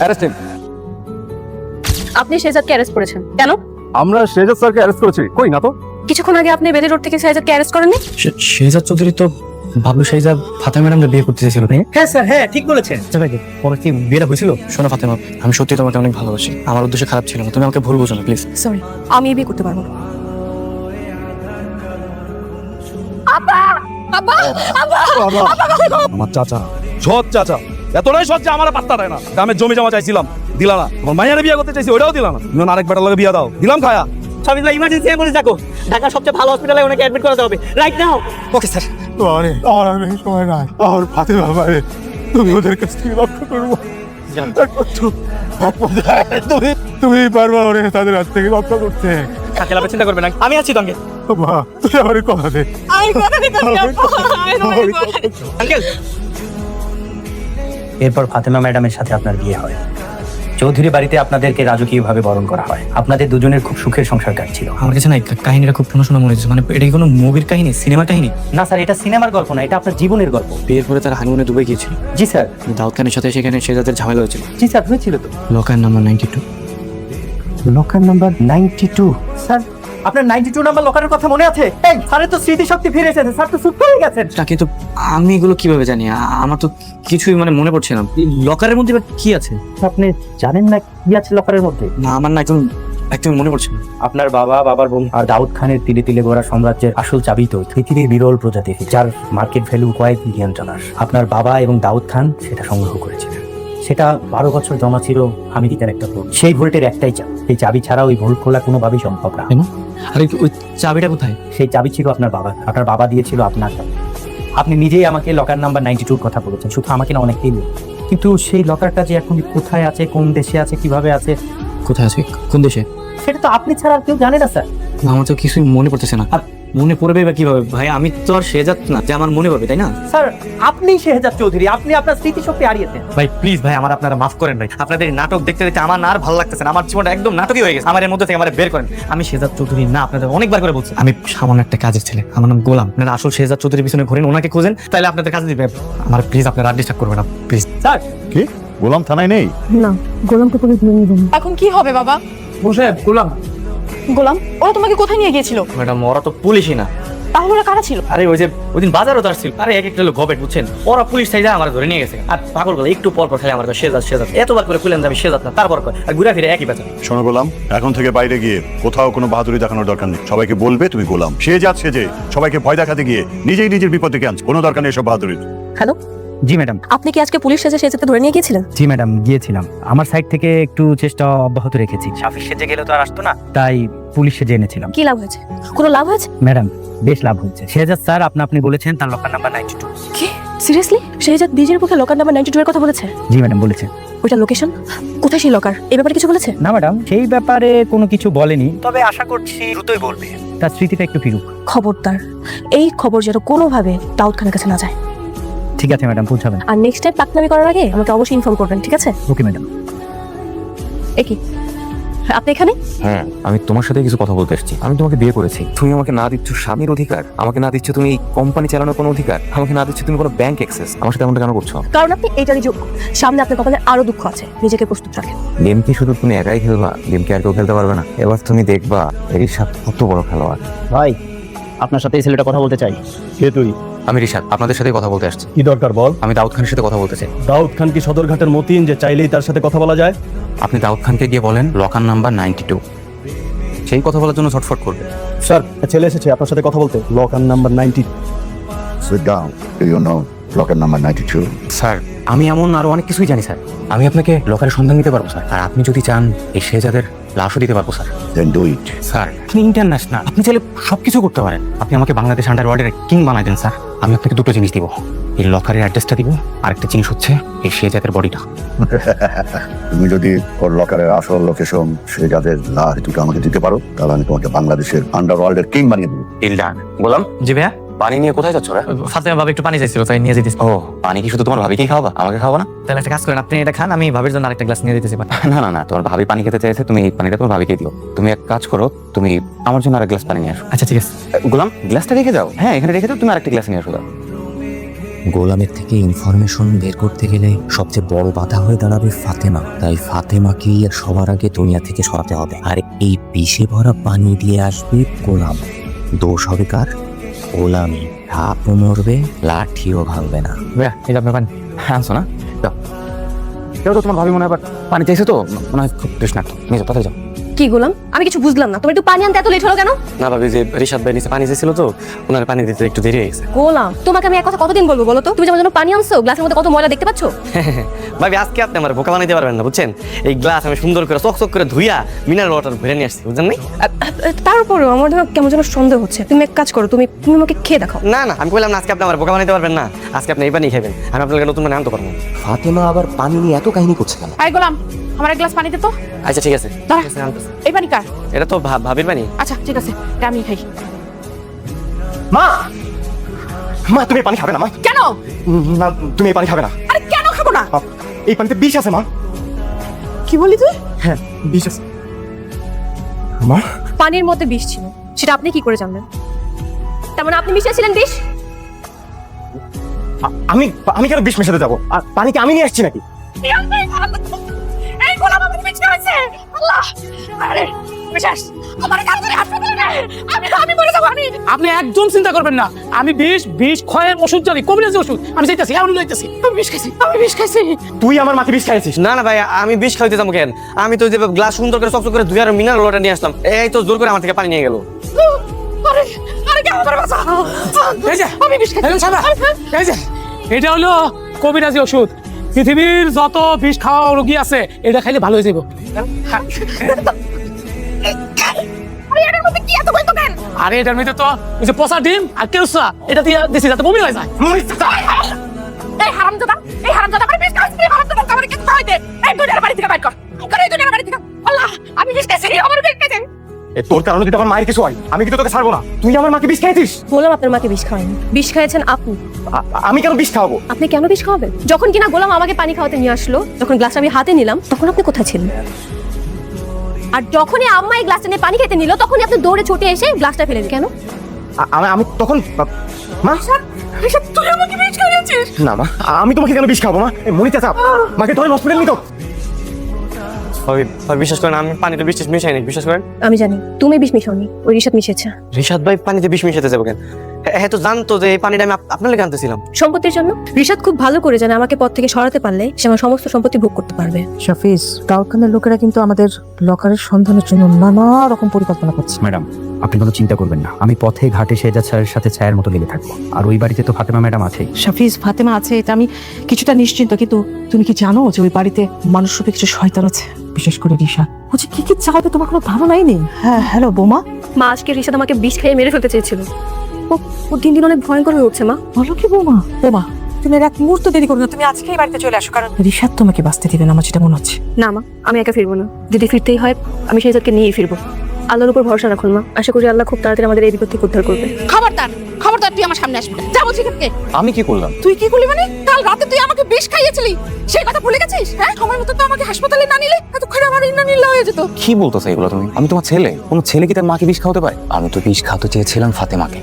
Arrest him. আপনি শেহজাদকে arrest করেছেন কেন? আমরা শেহজাদ স্যারকে অ্যারেস্ট করেছি। কই না তো। কিছুক্ষণ আগে আপনি বেলি রোড থেকে শেহজাদকে অ্যারেস্ট করেননি? শেহজাদ চৌধুরী তো বাবলু শেহজাদ ফাতেমা ম্যাডামকে বিয়ে করতে চেয়েছিল। হ্যাঁ স্যার, হ্যাঁ ঠিক বলেছেন। পরে কি বিয়েটা হয়েছিল? শোনো ফাতেমা, আমি সত্যি তোমাকে অনেক ভালোবাসি। আমার উদ্দেশ্য খারাপ ছিল না, তুমি আমাকে ভুল বুঝো না প্লিজ। সরি, আমি বিয়ে করতে পারবো না। আমার চাচা সৎ চাচা এতটাই সৎ যে আমার পাত্তা দেয় না। গ্রামের জমি জমা চাইছিলাম, দিলা না। আমার মাইয়ারে বিয়ে করতে চাইছি, ওটাও দিলা না। তুমি আরেক বেটার লগে বিয়ে দাও, দিলাম খায়া। সাবিল্লাহ ইমার্জেন্সি অ্যাম্বুলেন্স ডাকো। ঢাকার সবচেয়ে ভালো হসপিটালে ওনাকে অ্যাডমিট করাতে হবে রাইট নাও। Okay sir. আমার অনেক সময় নাই। আমার ফাতেমা ভাই, তুমি ওদের কাছ থেকে রক্ষা করবো। তুমি পারবা ওরে তাদের হাত থেকে রক্ষা করতে। কাকে লাভে চিন্তা করবে না, আমি আছি তো আঙ্কেল। মা, তুই আমার কথা দে। আঙ্কেল এরপর ফাতেমা ম্যাডামের সাথে আপনার বিয়ে হয়। চৌধুরী বাড়িতে আপনাদেরকে রাজকীয়ভাবে বরণ করা হয়। আপনাদের দুজনের খুব সুখের সংসার কাটছিল। আমার কাছে না এই কাহিনীটা খুব শোনা মনে হচ্ছে। মানে এটা কি কোনো মুভির কাহিনী, সিনেমার কাহিনী? না স্যার, এটা সিনেমার গল্প না, এটা আপনার জীবনের গল্প। বিয়ের পরে তার হানিমুনে দুবাই গিয়েছিল। জি স্যার। দাউদ খানের সাথে সেখানে শেহজাদের ঝামেলা হয়েছিল। জি স্যার, হয়েছিল তো। Local number 92। Locker number 92। Sir, আপনার 92 নাম্বার লকারের কথা মনে আছে? এই স্যারের তো স্মৃতি শক্তি ফিরে এসেছে, স্যার তো সুস্থ হয়ে গেছেন। না কিন্তু আমি এগুলো কিভাবে জানি? আমার তো কিছুই মানে মনে পড়ছে না। লকারের মধ্যে বা কি আছে? আপনি জানেন না কি আছে লকারের মধ্যে? না, আমার না একদম মনে পড়ছে না। আপনার বাবা, বাবার বোন আর দাউদ খানের তিলে তিলে গড়া সাম্রাজ্যের আসল চাবি তো পৃথিবীর বিরল প্রজাতি, যার মার্কেট ভ্যালু কয়েক বিলিয়ন ডলার। আপনার বাবা এবং দাউদ খান সেটা সংগ্রহ করেছিলেন। সেটা 12 বছর জমা ছিল আমেরিকার একটা ভোল্ট। সেই ভোল্টের একটাই চাবি। এই চাবি ছাড়া ওই ভোল্ট খোলা কোনোভাবেই সম্ভব না। আরে ওই চাবিটা কোথায়? সেই চাবি ছিল আপনার বাবা। আপনার বাবা দিয়েছিল আপনার কাছে। আপনি নিজেই আমাকে লকার নাম্বার 92 কথা বলেছেন। শুধু আমাকে না, অনেককেই বলেছেন। কিন্তু সেই লকারটা যে এখন কোথায় আছে, কোন দেশে আছে, কিভাবে আছে, কোথায় আছে, কোন দেশে, সেটা তো আপনি ছাড়া আর কেউ জানে না স্যার। আমার তো কিছুই মনে পড়তেছে না। মনে পড়বে বা কিভাবে ভাই? আমি তো আর শেহজাদ না যে আমার মনে পড়বে, তাই না? স্যার, আপনি শেহজাদ চৌধুরী, আপনি আপনার স্মৃতিশক্তি হারিয়েছেন। ভাই প্লিজ ভাই, আমার আপনারা মাফ করেন ভাই। আপনাদের এই নাটক দেখতে দেখতে আমার না আর ভালো লাগতেছে না। আমার জীবনটা একদম নাটকই হয়ে গেছে। আমার এর মধ্যে থেকে আমার বের করেন। আমি শেহজাদ চৌধুরী না, আপনাদের অনেকবার করে বলছি। আমি সামান্য একটা কাজের ছেলে, আমার নাম গোলাম। আপনারা আসল শেহজাদ চৌধুরীর পিছনে ঘোরেন, ওনাকে খোঁজেন, তাহলে আপনাদের কাজে দিবে। আমার প্লিজ আপনারা আর ডিস্টার্ব করবেন না প্লিজ। স্যার, কি গোলাম থানায় নেই? না, গোলামকে পুলিশ নিয়ে নিয়ে যাবে। এখন কি হবে বাবা? বসে গোলাম। গোলাম, ওরা তোমাকে কোথায় নিয়ে গিয়েছিল? ম্যাডাম, ওরা তো পুলিশই না। তাহলে ওরা কারা ছিল? আরে ওই যে ওই দিন বাজারও তো আসছিল। আরে এক একটা লোক গবেট, বুঝছেন? ওরা পুলিশ চাই আমার ধরে নিয়ে গেছে। আর পাগল বলে একটু পর পর খালি আমার শেহজাদ শেহজাদ এতবার করে খুলেন যাবে শেহজাদ না, তারপর কয় আর ঘুরে ফিরে একই বেচা। শোনো গোলাম, এখন থেকে বাইরে গিয়ে কোথাও কোনো বাহাদুরি দেখানোর দরকার নেই। সবাইকে বলবে তুমি গোলাম। সে যাচ্ছে যে সবাইকে ভয় দেখাতে গিয়ে নিজেই নিজের বিপদ ডেকে আনছে। কোনো দরকার নেই এসব বাহাদুরি। হ্যালো, জি ম্যাডাম। আপনি কি আজকে পুলিশ সেজে শেহজাদকে ধরে নিয়ে গিয়েছিলেন? জি ম্যাডাম, গিয়েছিলাম। আমার সাইড থেকে একটু চেষ্টা অব্যাহত রেখেছি। সাফিস সেজে গেলে তো আর আসতো না, তাই পুলিশ সেজে এনেছিলাম। কি লাভ হয়েছে? কোনো লাভ হয়েছে? ম্যাডাম, বেশ লাভ হচ্ছে। শেহজাদ স্যার, আপনি বলেছেন তার লকার নাম্বার 92। কি সিরিয়াসলি? শেহজাদ নিজের পক্ষে লকার নাম্বার 92 এর কথা বলেছে? জি ম্যাডাম, বলেছে। ওইটা লোকেশন কোথায়? সেই লকার এই ব্যাপারে কিছু বলেছে? না ম্যাডাম, সেই ব্যাপারে কোনো কিছু বলেনি, তবে আশা করছি দ্রুতই বলবে। তার স্মৃতিটা একটু ফিরুক। খবরদার এই খবর যেন কোনোভাবে দাউদ খানের কাছে না যায়। ঠিক আছে ম্যাডাম, পৌঁছাবেন। আর নেক্সট টাইম পাকনামি করার আগে আমাকে অবশ্যই ইনফর্ম করবেন, ঠিক আছে? Okay madam. কি আপনি এখানে? হ্যাঁ, আমি তোমার সাথে কিছু কথা বলতে এসেছি। আমি তোমাকে বিয়ে করেছি, তুমি আমাকে না দিচ্ছ স্বামীর অধিকার, আমাকে না দিচ্ছ তুমি কোম্পানি চালানোর কোনো অধিকার, আমাকে না দিচ্ছ তুমি কোনো ব্যাংক অ্যাক্সেস। আমার সাথে এমনটা কেন করছো? কারণ আপনি এইটারই যোগ্য। সামনে আপনার কপালে আরো দুঃখ আছে, নিজেকে প্রস্তুত রাখেন। গেম কি শুধু তুমি একাই খেলবা? গেম কি আর কেউ খেলতে পারবে না? এবার তুমি দেখবা রিশাদ কত বড় খেলোয়াড়। ভাই, আপনার সাথে এই ছেলেটা কথা বলতে চাই। কে তুই? আমি রিশাদ, আপনাদের সাথে কথা বলতে আসছি। কি দরকার বল? আমি দাউদ খানের সাথে কথা বলতে চাই। দাউদ খান কি সদরঘাটের মতিন যে চাইলেই তার সাথে কথা বলা যায়? আপনি দাউদ খানকে গিয়ে বলেন লকার নাম্বার 92। সেই কথা বলার জন্য ছটফট করবে। স্যার, ছেলে এসেছে আপনার সাথে কথা বলতে। Locker number 90। Sit down. Do you know locker number 92? Sir, আমি এমন আরো অনেক কিছুই জানি স্যার। আমি আপনাকে লকারের সন্ধান দিতে পারবো স্যার। আর আপনি যদি চান এই শেহজাদের লাশও দিতে পারবো sir. Then do it. Sir, আপনি ইন্টারন্যাশনাল, আপনি চাইলে সবকিছু করতে পারেন। আপনি আমাকে বাংলাদেশ আন্ডারওয়ার্ল্ডের কিং বানাই দেন স্যার। আমি আপনাকে দুটো জিনিস দিব, এই লকারের অ্যাড্রেসটা দিব, আর একটা জিনিস হচ্ছে এই শেহজাদের বডিটা। তুমি যদি ওর লকারের আসল লোকেশন সে যাদের লাশ দুটো আমাকে দিতে পারো, তাহলে আমি তোমাকে বাংলাদেশের আন্ডারওয়ার্ল্ডের কিং বানিয়ে দেবো। Deal done. গোলাম, জি ভাইয়া। পানি নিয়ে কোথায় যাচ্ছ রে? ফাতেমা ভাবে একটু পানি চাইছিল, তাই নিয়ে যেতেছি। ও, পানি কি শুধু তোমার ভাবিকেই খাওয়াবা, আমাকে খাওয়াবা না? তাহলে একটা কাজ করেন, আপনি এটা খান, আমি ভাবির জন্য আরেকটা গ্লাস নিয়ে দিতেছি। না না না, তোমার ভাবি পানি খেতে চাইছে, তুমি এই পানিটা তোমার ভাবিকে দিও। তুমি এক কাজ করো, তুমি আমার জন্য আরেক গ্লাস পানি নিয়ে আসো। আচ্ছা ঠিক আছে। গোলাম, গ্লাসটা রেখে যাও। হ্যাঁ, এখানে রেখে দাও, তুমি আরেকটা গ্লাস নিয়ে আসো। দাও। গোলামের থেকে ইনফরমেশন বের করতে গেলে সবচেয়ে বড় বাধা হয়ে দাঁড়াবে ফাতেমা। তাই ফাতেমাকেই সবার আগে দুনিয়া থেকে সরাতে হবে। আর এই বিষে ভরা পানি দিয়ে আসবে গোলাম। দোষ হবে কার? গোলামি। সাপও মরবে, লাঠিও ভাঙবে না। ভাইয়া এই যে আপনার পানি আনছো না? যাও কেউ তো তোমার ভাবি মনে হয় আবার পানি চাইছে তো মনে হয় খুব তৃষ্ণার্ত। নিয়ে যাও তাড়াতাড়ি যাও। কি গোলাম, আমি কিছু বুঝলাম না, তোমার একটু পানি আনতে এত লেট হলো কেন? না ভাবি, যে রিশাদ ভাই নিচে পানি চেয়েছিল তো, ওনার পানি দিতে একটু দেরি হয়ে গেছে। গোলাম, তোমাকে আমি এক কথা কতদিন বলবো বলো তো? তুমি যেমন পানি আনছো, গ্লাসের মধ্যে কত ময়লা দেখতে পাচ্ছ? ভাবি আজকে আপনি আমার বোকা বানাইতে পারবেন না, বুঝছেন? এই গ্লাস আমি সুন্দর করে চকচক করে ধুইয়া মিনারেল ওয়াটার ভরে নিয়ে আসছি, বুঝছেন? তারপরেও আমার যেন কেমন যেন সন্দেহ হচ্ছে। তুমি এক কাজ করো, তুমি তুমি আমাকে খেয়ে দেখাও। না না, আমি বললাম না আজকে আপনি আমার বোকা বানাইতে পারবেন না, আজকে আপনি এই পানি খাবেন, আমি আপনাকে নতুন পানি আনতে পারবো না। ফাতেমা আবার পানি নিয়ে এত কাহিনী করছে কেন? আই গোলাম, আমার এক গ্লাস পানি দে তো। আচ্ছা ঠিক আছে, দাঁড়া। ঠিক আছে, আনতেছি। এই পানি কার? এটা তো ভাবির পানি। আচ্ছা ঠিক আছে, এটা আমি খাই। মা মা তুমি এই পানি খাবে না মা? কেন? না তুমি এই পানি খাবে না। আরে কেন খাবো না? এই পানিতে বিষ আছে মা। কি বলি তুই? হ্যাঁ বিষ আছে মা। পানির মধ্যে বিষ ছিল, সেটা আপনি কি করে জানলেন? তার মানে আপনি মিশিয়েছিলেন বিষ? আমি আমি কেন বিষ মেশাতে যাবো? আর পানিকে আমি নিয়ে আসছি নাকি? এই গোলাম আমাকে বিষ খাওয়াইছে। আল্লাহ, আরে বিশ্বাস আমার কাছে হাসপাতালে নে। আমি মরে যাবো। আপনি একদম চিন্তা করবেন না, আমি বিষ ক্ষয়ের ওষুধ জানি, কবিরাজি ওষুধ আমি চাইতেছি, এমন লাইতেছি। আমি বিষ খাইছি, আমি বিষ খাইছি। তুই আমার মাকে বিষ খাইছিস? না না ভাই, আমি বিষ খাইতে যাবো কেন? আমি তো যে গ্লাস সুন্দর করে চকচক করে ধুইয়া মিনারেল ওয়াটার নিয়ে আসলাম, এই তো জোর করে আমার থেকে পানি নিয়ে গেল। আরে আরে কেন করে বাঁচা? এই যে আমি বিষ খাইছি। এই যে এটা হলো কবিরাজি ওষুধ। পৃথিবীর যত বিষ খাওয়া রোগী আছে এটা খাইলে ভালো হয়ে যাবো। আরে এটার মধ্যে কি এত বৈত কেন? আরে এটার মধ্যে তো ওই যে পচা ডিম আর কেউসা, এটা দিয়ে দিছি যাতে বমি হয়ে যায়। এই হারামজাদা, এই হারামজাদা আমার বিষ খাইছে। এই হারামজাদা আমার কিছু খাওয়াই দে। এই দুনিয়ার বাড়ি থেকে বাইর কর। করে এই দুনিয়ার বাড়ি থেকে। আল্লাহ, আমি বিষ খাইছি, আমার বিষ খাইছে। তোর কারণে যদি আমার মায়ের কিছু হয় আমি কিন্তু তোকে ছাড়বো না। তুই আমার মাকে বিষ খাইছিস? গোলাম আপনার মাকে বিষ খাওয়ায়নি, বিষ খাইয়েছেন আপনি। আমি কেন বিষ খাওয়াবো? আপনি কেন বিষ খাওয়াবেন? যখন কিনা গোলাম আমাকে পানি খাওয়াতে নিয়ে আসলো, যখন গ্লাসটা আমি হাতে নিলাম, তখন আপনি কোথায় ছিলেন? আর যখনই আম্মা এই গ্লাসটা নিয়ে পানি খেতে নিল, তখনই আপনি দৌড়ে ছুটে এসে গ্লাসটা ফেলে দিলেন। কেন? আমি তখন মা তুই আমাকে বিষ খাইয়েছিস। না মা, আমি তোমাকে কেন বিষ খাবো মা? মনিতা চাপ মাকে ধরে হসপিটাল নিতো। বিশ্বাস করেন, আমি পানিতে বিষ মিশাই নাই, বিশ্বাস করেন। আমি জানি তুমি বিষ মিশাওনি, ওই রিশাদ মিশিয়েছে। রিশাদ ভাই পানিতে বিষ মিশাতে যাবো কেন? হ্যাঁ তো জানতো যে এই পানিটা আমি আপনার লেগে আনতেছিলাম। সম্পত্তির জন্য। রিশাদ খুব ভালো করে জানে আমাকে পথ থেকে সরাতে পারলে সে আমার সমস্ত সম্পত্তি ভোগ করতে পারবে। শাফিজ, কারখানার লোকেরা কিন্তু আমাদের লকারের সন্ধানের জন্য নানা রকম পরিকল্পনা করছে। ম্যাডাম, আপনি কোনো চিন্তা করবেন না। আমি পথে ঘাটে শেজাদ স্যারের সাথে ছায়ের মতো লেগে থাকবো। আর ওই বাড়িতে তো ফাতেমা ম্যাডাম আছেই। শাফিজ, ফাতেমা আছে এটা আমি কিছুটা নিশ্চিন্ত, কিন্তু তুমি কি জানো যে ওই বাড়িতে মানুষরূপে কিছু শয়তান আছে, বিশেষ করে রিশা। ও যে কি চাইবে তোমার কোনো ধারণাই নেই। হ্যাঁ হ্যালো বোমা। মা, আজকে রিশাদ আমাকে বিষ খেয়ে মেরে ফেলতে চেয়েছিল। ও দিন দিন অনেক ভয়ঙ্কর হয়ে উঠছে মা। বলো কি বোমা? বোমা, তুমি আর এক মুহূর্ত দেরি করো না, তুমি আজকেই বাড়িতে চলে আসো, কারণ রিশাদ তোমাকে বাঁচতে দিবে না আমার যেটা মনে হচ্ছে। না মা, আমি একা ফিরবো না। যদি ফিরতেই হয় আমি শেজাদকে নিয়েই ফিরবো। আল্লাহর উপর ভরসা রাখুন মা, আশা করি আল্লাহ খুব তাড়াতাড়ি আমাদের এই বিপদ থেকে উদ্ধার করবে। খবরদার, খবরদার, তুই আমার সামনে আসবি না। যা বলছি থেকে। আমি কি করলাম? তুই কি করলি মানে? কাল রাতে তুই আমাকে বিষ খাইয়েছিলি, সেই কথা ভুলে গেছিস? হ্যাঁ, সময় মতো তো আমাকে হাসপাতালে না নিলে এতক্ষণ আমার ইন্নানিল্লাহ হয়ে যেত। কি বলতেছো এগুলো তুমি? আমি তোমার ছেলে, কোনো ছেলে কি তার মাকে বিষ খাওয়াতে পারে? আমি তো বিষ খাওয়াতে চেয়েছিলাম ফাতেমাকে।